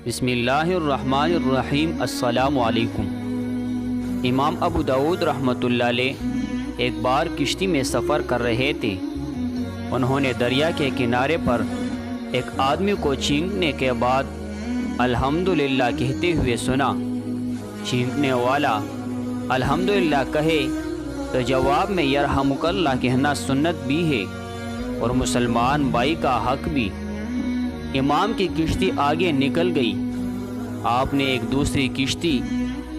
بسم اللہ الرحمن الرحیم۔ السلام علیکم۔ امام ابو داود رحمۃ اللہ علیہ ایک بار کشتی میں سفر کر رہے تھے۔ انہوں نے دریا کے کنارے پر ایک آدمی کو چھینکنے کے بعد الحمدللہ کہتے ہوئے سنا۔ چھینکنے والا الحمدللہ کہے تو جواب میں یرحمک اللہ کہنا سنت بھی ہے اور مسلمان بھائی کا حق بھی۔ امام کی کشتی آگے نکل گئی۔ آپ نے ایک دوسری کشتی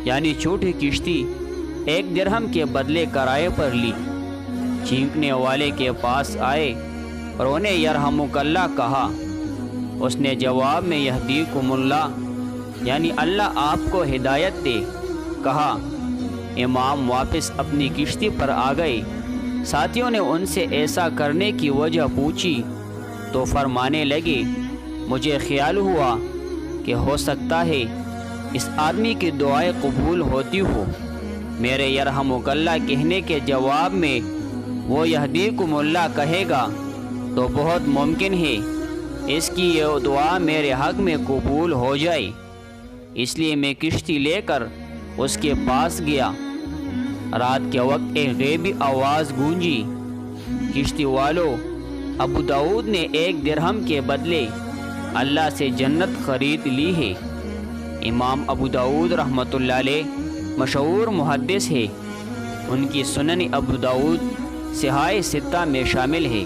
یعنی چھوٹی کشتی 1 درہم کے بدلے کرائے پر لی۔ چھینکنے والے کے پاس آئے اور انہیں یرحمک اللہ کہا۔ اس نے جواب میں یہدیکم اللہ یعنی اللہ آپ کو ہدایت دے کہا۔ امام واپس اپنی کشتی پر آ گئے۔ ساتھیوں نے ان سے ایسا کرنے کی وجہ پوچھی تو فرمانے لگے، مجھے خیال ہوا کہ ہو سکتا ہے اس آدمی کی دعائیں قبول ہوتی ہو۔ میرے یرحمک اللہ کہنے کے جواب میں وہ یہدیکم اللہ کہے گا تو بہت ممکن ہے اس کی یہ دعا میرے حق میں قبول ہو جائے۔ اس لیے میں کشتی لے کر اس کے پاس گیا۔ رات کے وقت ایک غیبی آواز گونجی، کشتی والو، ابو داود نے 1 درہم کے بدلے اللہ سے جنت خرید لی ہے۔ امام ابو داود رحمۃ اللہ علیہ مشہور محدث ہے۔ ان کی سنن ابو داود صحاح 6 میں شامل ہے۔